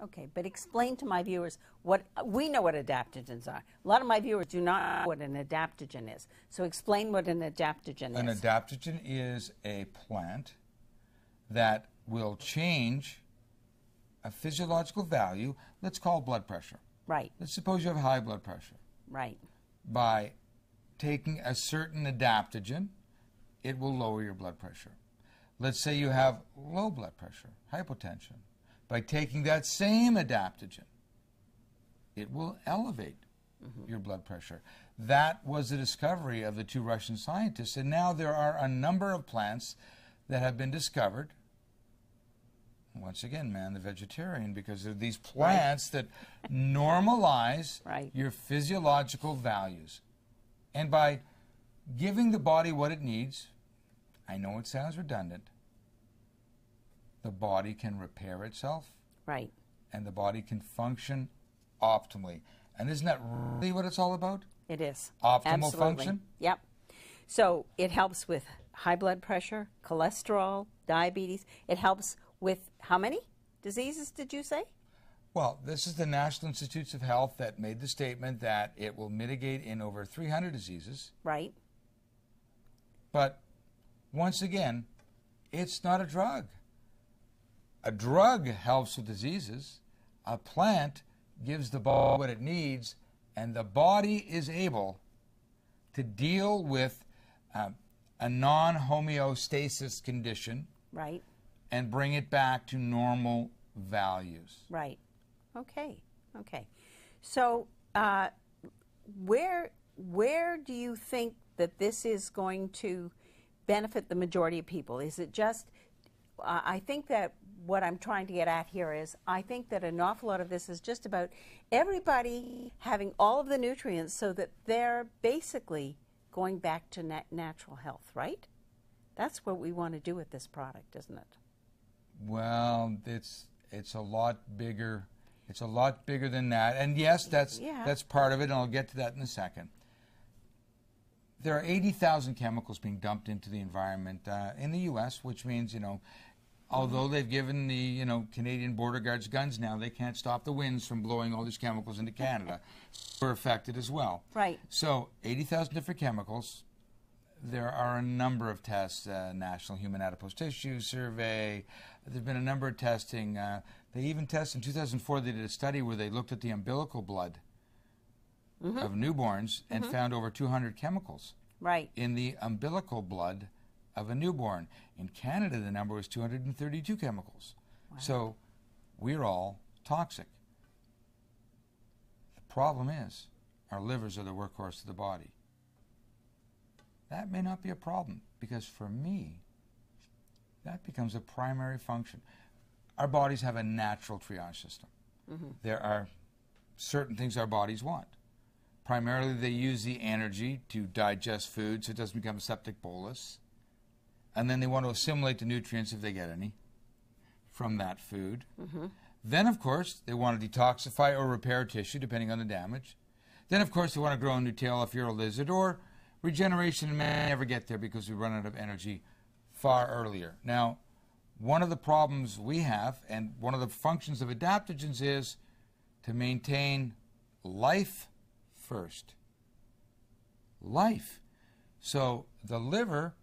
Okay, but explain to my viewers what we know what adaptogens are. A lot of my viewers do not know what an adaptogen is. So explain what an adaptogen is. An adaptogen is a plant that will change a physiological value, let's call blood pressure. Right. Let's suppose you have high blood pressure. Right. By taking a certain adaptogen, it will lower your blood pressure. Let's say you have low blood pressure, hypotension. By taking that same adaptogen, it will elevate your blood pressure. That was the discovery of the two Russian scientists, and now there are a number of plants that have been discovered. Once again, man, the vegetarian, because they're these plants that normalize your physiological values. And by giving the body what it needs, I know it sounds redundant, the body can repair itself. Right. And the body can function optimally. And isn't that really what it's all about? It is. Optimal function? Yep. So it helps with high blood pressure, cholesterol, diabetes. It helps with how many diseases did you say? Well, this is the National Institutes of Health that made the statement that it will mitigate in over 300 diseases. Right. But once again, it's not a drug. A drug helps with diseases. A plant gives the body what it needs, and the body is able to deal with a non-homeostasis condition. Right. And bring it back to normal values. Right. Okay. Okay. So where do you think that this is going to benefit the majority of people? Is it just, I think that what I'm trying to get at here is, I think that an awful lot of this is just about everybody having all of the nutrients so that they're basically going back to natural health, right? That's what we want to do with this product, isn't it? Well, it's a lot bigger. It's a lot bigger than that. And yes, that's part of it, and I'll get to that in a second. There are 80,000 chemicals being dumped into the environment in the U.S., which means, although they've given the, Canadian Border Guards guns now, they can't stop the winds from blowing all these chemicals into Canada. We're affected as well. Right. So 80,000 different chemicals. There are a number of tests, National Human Adipose Tissue Survey. There's been a number of testing. They even tested, in 2004, they did a study where they looked at the umbilical blood of newborns and found over 200 chemicals in the umbilical blood of a newborn. In Canada, the number was 232 chemicals. Wow. So we're all toxic. The problem is our livers are the workhorse of the body. That may not be a problem, because for me, that becomes a primary function. Our bodies have a natural triage system. There are certain things our bodies want. Primarily, they use the energy to digest food so it doesn't become a septic bolus. And then they want to assimilate the nutrients, if they get any, from that food. Then, of course, they want to detoxify or repair tissue, depending on the damage. Then, of course, they want to grow a new tail if you're a lizard, or regeneration may never get there because we run out of energy far earlier. Now, one of the problems we have, and one of the functions of adaptogens, is to maintain life first. Life. So the liver,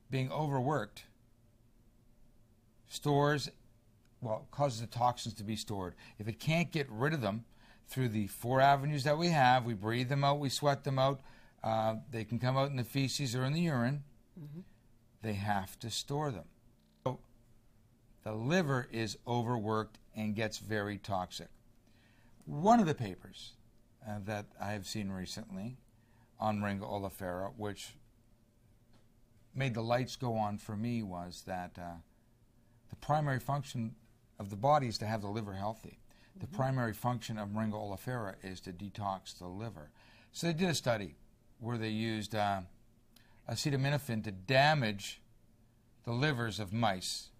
being overworked, stores, causes the toxins to be stored. If it can't get rid of them through the 4 avenues that we have, we breathe them out, we sweat them out, they can come out in the feces or in the urine. They have to store them. So the liver is overworked and gets very toxic. One of the papers that I have seen recently on Moringa oleifera, which made the lights go on for me, was that the primary function of the body is to have the liver healthy. The primary function of Moringa oleifera is to detox the liver. So they did a study where they used acetaminophen to damage the livers of mice.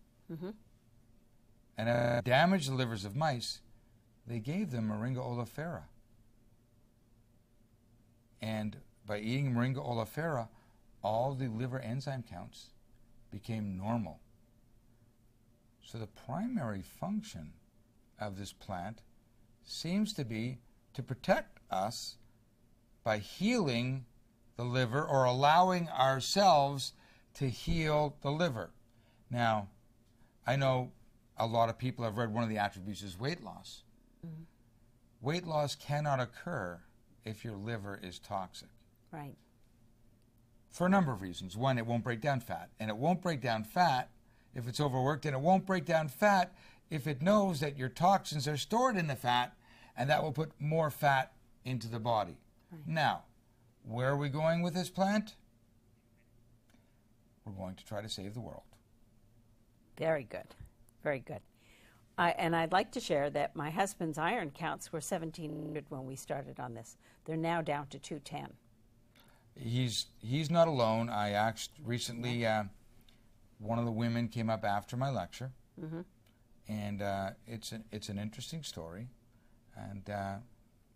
And to damage the livers of mice, they gave them Moringa oleifera. And by eating Moringa oleifera, all the liver enzyme counts became normal. So the primary function of this plant seems to be to protect us by healing the liver or allowing ourselves to heal the liver. Now, I know a lot of people have read one of the attributes is weight loss. Mm-hmm. Weight loss cannot occur if your liver is toxic. Right. For a number of reasons. One, it won't break down fat. And it won't break down fat if it's overworked. And it won't break down fat if it knows that your toxins are stored in the fat, and that will put more fat into the body. Right. Now, where are we going with this plant? We're going to try to save the world. Very good. Very good. And I'd like to share that my husband's iron counts were 1,700 when we started on this. They're now down to 210. He's not alone. I asked recently, one of the women came up after my lecture, mm-hmm. and it's an interesting story. And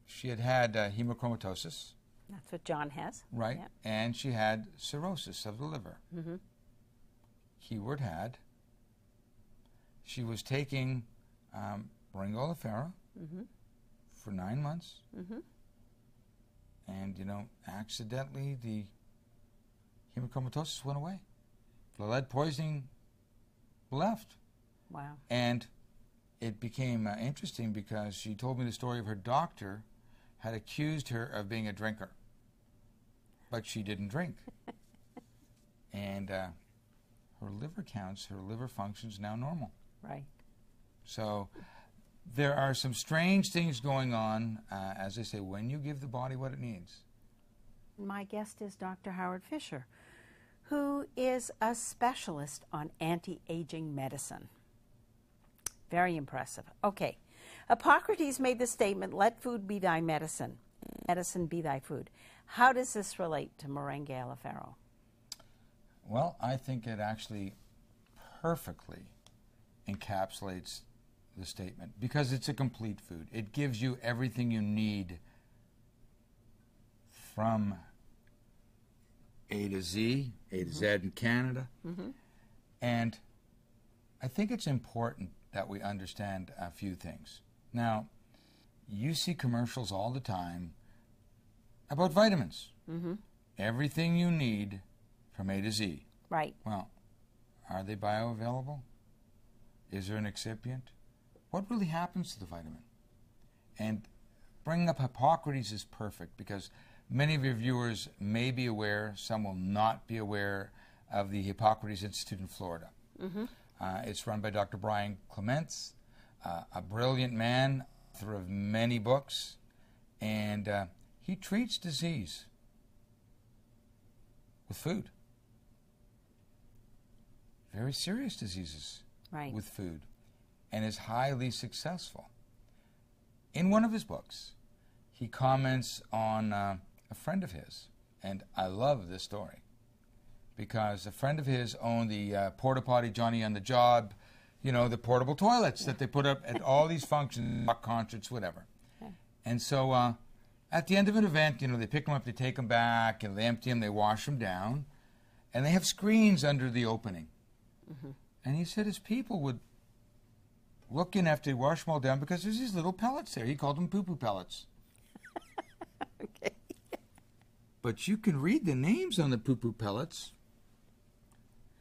she had hemochromatosis. That's what John has. Right. Yep. And she had cirrhosis of the liver. Mm-hmm. Keyword had. She was taking Boehringer Ingelheim mm-hmm. for 9 months. Mm-hmm. And, accidentally the hemochromatosis went away. The lead poisoning left. Wow. And it became interesting because she told me the story of her doctor had accused her of being a drinker. But she didn't drink. And her liver counts, her liver functions now normal. Right. So there are some strange things going on, as I say, when you give the body what it needs. My guest is Dr. Howard Fisher, who is a specialist on anti-aging medicine. Very impressive. Okay. Hippocrates made the statement, let food be thy medicine, medicine be thy food. How does this relate to Moringa Aleaferro? Well, I think it actually perfectly encapsulates the statement because it's a complete food. It gives you everything you need from A to Z, A to mm-hmm. Z in Canada. Mm-hmm. And I think it's important that we understand a few things. Now, you see commercials all the time about vitamins. Mm-hmm. Everything you need from A to Z. Right. Well, are they bioavailable? Is there an excipient? What really happens to the vitamin? And bringing up Hippocrates is perfect because many of your viewers may be aware, some will not be aware of the Hippocrates Institute in Florida. Mm-hmm. It's run by Dr. Brian Clements, a brilliant man, author of many books, and he treats disease with food. Very serious diseases right. with food, and is highly successful. In one of his books, he comments on a friend of his, and I love this story because a friend of his owned the porta potty Johnny on the Job, the portable toilets that they put up at all these functions, rock concerts, whatever. Okay. And so at the end of an event, they pick them up, they take them back, and they empty them, they wash them down, and they have screens under the opening. Mm-hmm. And he said his people would look in after they wash them all down because there's these little pellets there. He called them poo-poo pellets. Okay. But you can read the names on the poo-poo pellets,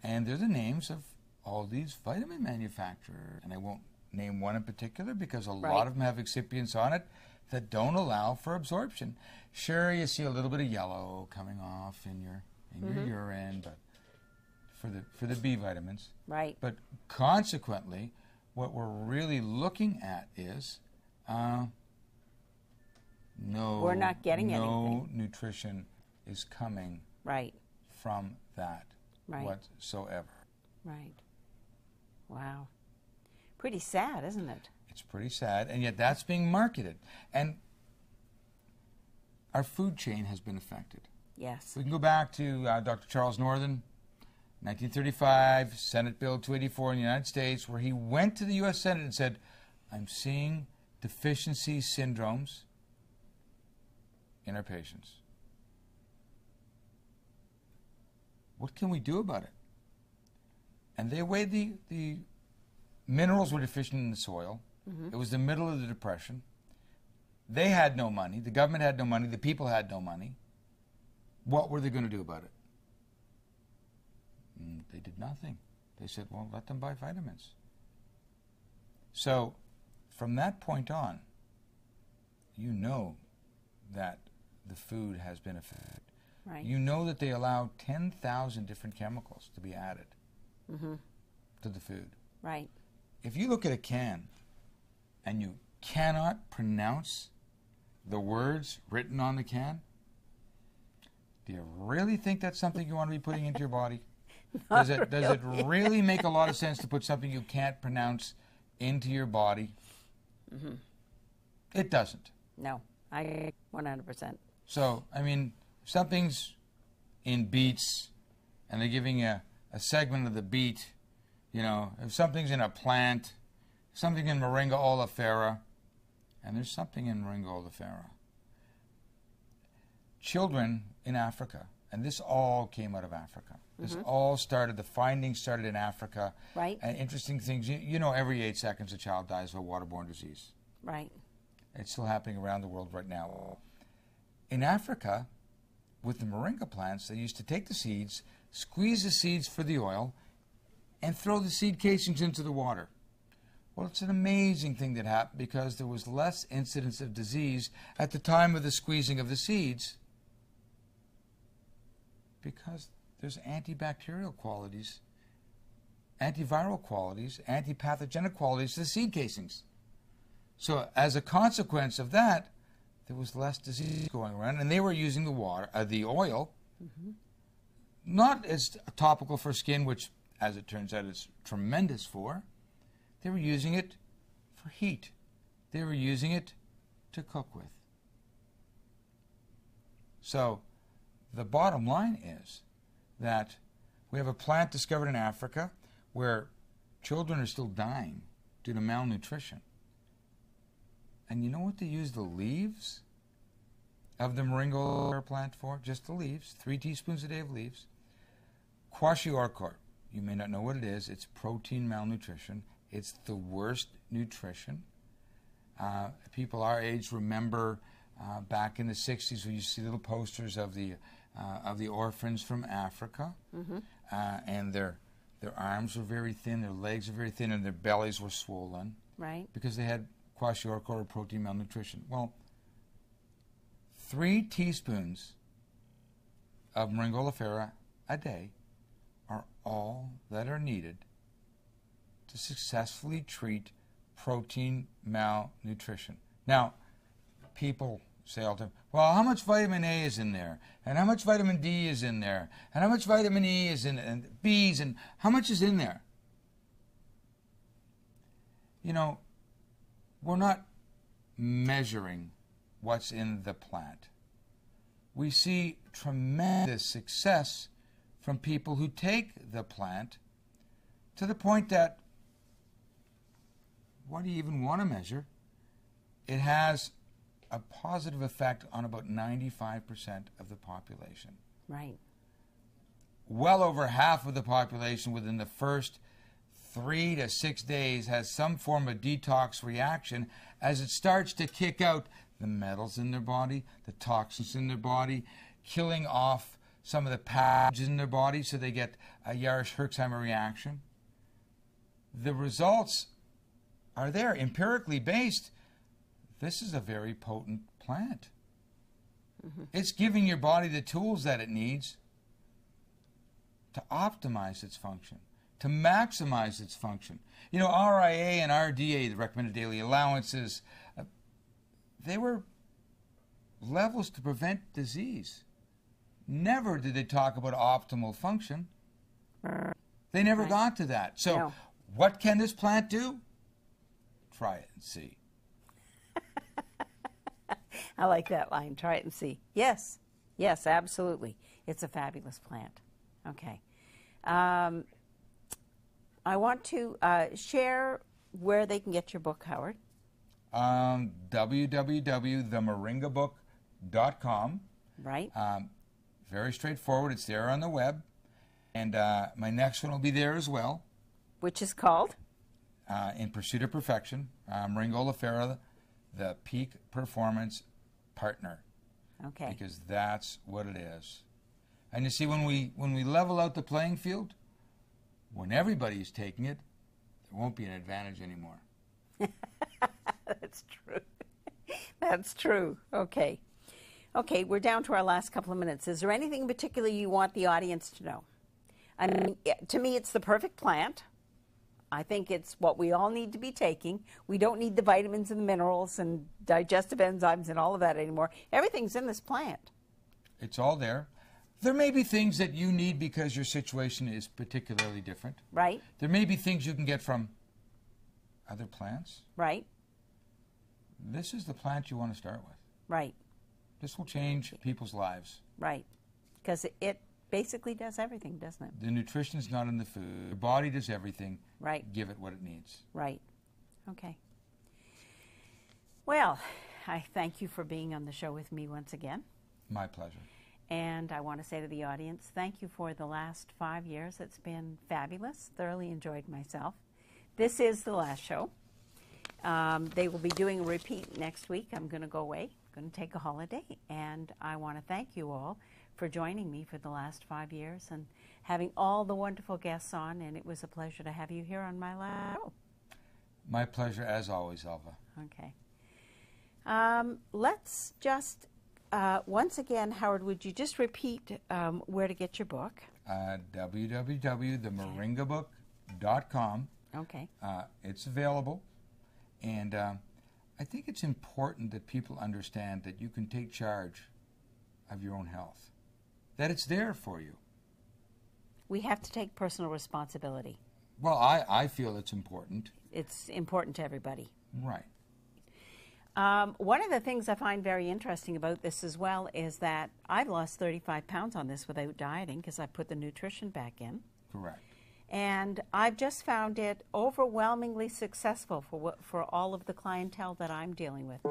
and they're the names of all these vitamin manufacturers. And I won't name one in particular because a lot of them have excipients on it that don't allow for absorption. Sure, you see a little bit of yellow coming off in your mm-hmm. urine, but for the B vitamins. Right. But consequently, what we're really looking at is we're not getting anything. No nutrition is coming right. from that right. whatsoever. Right. Wow. Pretty sad, isn't it? It's pretty sad, and yet that's being marketed. And our food chain has been affected. Yes. We can go back to Dr. Charles Northern, 1935, Senate Bill 284 in the United States, where he went to the U.S. Senate and said, I'm seeing deficiency syndromes in our patients. What can we do about it? And they weighed the minerals were deficient in the soil, It was the middle of the Depression. They had no money. The government had no money. The people had no money. What were they going to do about it? They did nothing. They said, well, let them buy vitamins. So from that point on, you know that the food has been affected. Right. You know that they allow 10,000 different chemicals to be added to the food. Right. If you look at a can and you cannot pronounce the words written on the can, do you really think that's something you want to be putting into your body? Does it really make a lot of sense to put something you can't pronounce into your body? It doesn't. No, I agree 100%. So, I mean, if something's in beets and they're giving a segment of the beet, you know, if something's in a plant, something in Moringa oleifera, and there's something in Moringa oleifera. Children in Africa, and this all came out of Africa. This all started, the findings started in Africa. Right. And interesting things, you know, every 8 seconds a child dies of a waterborne disease. Right. It's still happening around the world right now. In Africa, with the moringa plants, they used to take the seeds, squeeze the seeds for the oil, and throw the seed casings into the water. Well, it's an amazing thing that happened because there was less incidence of disease at the time of the squeezing of the seeds because there's antibacterial qualities, antiviral qualities, antipathogenic qualities to the seed casings. So as a consequence of that, there was less disease going around, and they were using the oil, not as topical for skin, which, as it turns out, is tremendous for. They were using it for heat. They were using it to cook with. So the bottom line is that we have a plant discovered in Africa where children are still dying due to malnutrition. And you know what they use the leaves of the moringa oleifera plant for? Just the leaves, 3 teaspoons a day of leaves. Kwashiorkor, you may not know what it is. It's protein malnutrition. It's the worst nutrition. People our age remember back in the 60s when you see little posters of the orphans from Africa, and their arms were very thin, their legs were very thin, and their bellies were swollen. Right. Because they had kwashiorkor or protein malnutrition. Well, 3 teaspoons of moringa oleifera a day are all that are needed to successfully treat protein malnutrition. Now, people say all the time, well, how much vitamin A is in there? And how much vitamin D is in there? And how much vitamin E is in it? And B's, and how much is in there? You know, we're not measuring what's in the plant. We see tremendous success from people who take the plant to the point that, what do you even want to measure? It has a positive effect on about 95% of the population. Right. Well over half of the population within the first 3 to 6 days has some form of detox reaction as it starts to kick out the metals in their body, the toxins in their body, killing off some of the pathogens in their body so they get a Jarisch-Herxheimer reaction. The results are there, empirically based. This is a very potent plant. It's giving your body the tools that it needs to optimize its function, to maximize its function. You know, RIA and RDA, the recommended daily allowances, they were levels to prevent disease. Never did they talk about optimal function. They never got to that. So what can this plant do? Try it and see. I like that line. Try it and see. Yes. Yes, absolutely. It's a fabulous plant. Okay. I want to share where they can get your book, Howard. www.themoringabook.com. Right. Very straightforward. It's there on the web. And my next one will be there as well. Which is called? in Pursuit of Perfection, Moringa oleifera, the peak performance partner. Okay. Because that's what it is. And you see, when we level out the playing field, when everybody's taking it, there won't be an advantage anymore. That's true. That's true. Okay. Okay, we're down to our last couple of minutes. Is there anything in particular you want the audience to know? I mean, to me, it's the perfect plant. I think it's what we all need to be taking. We don't need the vitamins and the minerals and digestive enzymes and all of that anymore. Everything's in this plant. It's all there. There may be things that you need because your situation is particularly different. Right. There may be things you can get from other plants. Right. This is the plant you want to start with. Right. This will change people's lives. Right. Because it basically does everything, doesn't it? The nutrition is not in the food. The body does everything. Right. Give it what it needs. Right. Okay. Well, I thank you for being on the show with me once again. My pleasure. And I want to say to the audience, thank you for the last 5 years. It's been fabulous. Thoroughly enjoyed myself. This is the last show. They will be doing a repeat next week. I'm going to go away. I'm going to take a holiday. And I want to thank you all for joining me for the last 5 years and having all the wonderful guests on. And it was a pleasure to have you here on my last show. My pleasure, as always, Elva. Okay. Let's just, once again, Howard, would you just repeat where to get your book? www.themoringabook.com. Okay. It's available. And I think it's important that people understand that you can take charge of your own health, that it's there for you. We have to take personal responsibility. Well, I feel it's important. It's important to everybody. Right. One of the things I find very interesting about this as well is that I've lost 35 pounds on this without dieting because I put the nutrition back in. Correct. And I've just found it overwhelmingly successful for all of the clientele that I'm dealing with.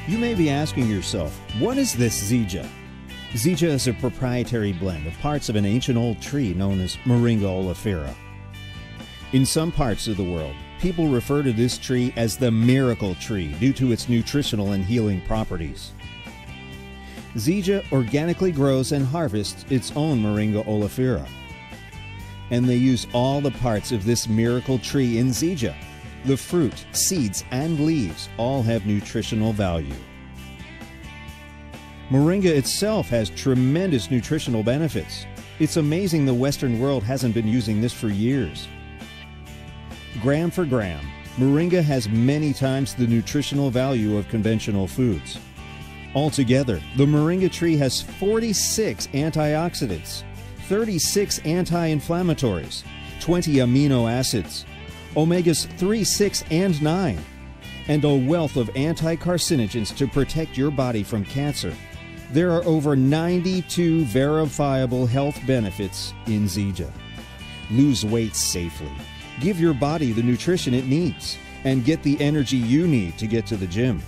You may be asking yourself, what is this Zija? Zija is a proprietary blend of parts of an ancient old tree known as Moringa oleifera. In some parts of the world, people refer to this tree as the miracle tree due to its nutritional and healing properties. Zija organically grows and harvests its own Moringa oleifera. And they use all the parts of this miracle tree in Zija. The fruit, seeds, and leaves all have nutritional value. Moringa itself has tremendous nutritional benefits. It's amazing the Western world hasn't been using this for years. Gram for gram, Moringa has many times the nutritional value of conventional foods. Altogether, the moringa tree has 46 antioxidants, 36 anti-inflammatories, 20 amino acids, omegas 3, 6, and 9, and a wealth of anti-carcinogens to protect your body from cancer. There are over 92 verifiable health benefits in Zija. Lose weight safely, give your body the nutrition it needs, and get the energy you need to get to the gym.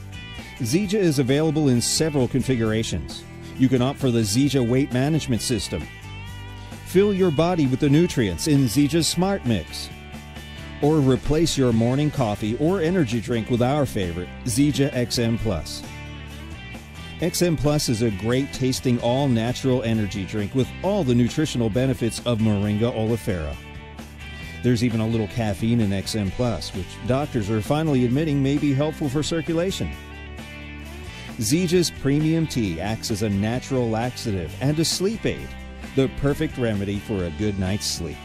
Zija is available in several configurations. You can opt for the Zija Weight Management System. Fill your body with the nutrients in Zija's Smart Mix. Or replace your morning coffee or energy drink with our favorite, Zija XM Plus. XM Plus is a great tasting all-natural energy drink with all the nutritional benefits of Moringa oleifera. There's even a little caffeine in XM Plus, which doctors are finally admitting may be helpful for circulation. Zija's Premium Tea acts as a natural laxative and a sleep aid, the perfect remedy for a good night's sleep.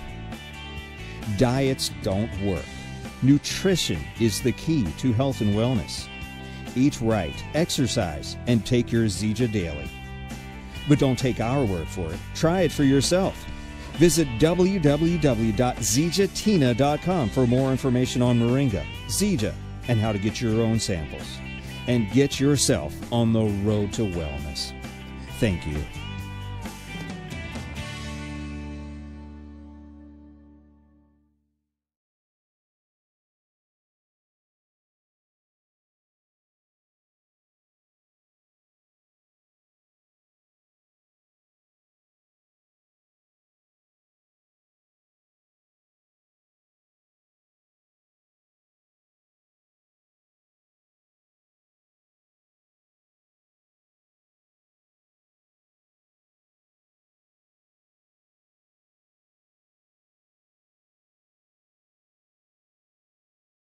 Diets don't work. Nutrition is the key to health and wellness. Eat right, exercise, and take your Zija daily. But don't take our word for it. Try it for yourself. Visit www.zijatina.com for more information on Moringa, Zija, and how to get your own samples. And get yourself on the road to wellness. Thank you.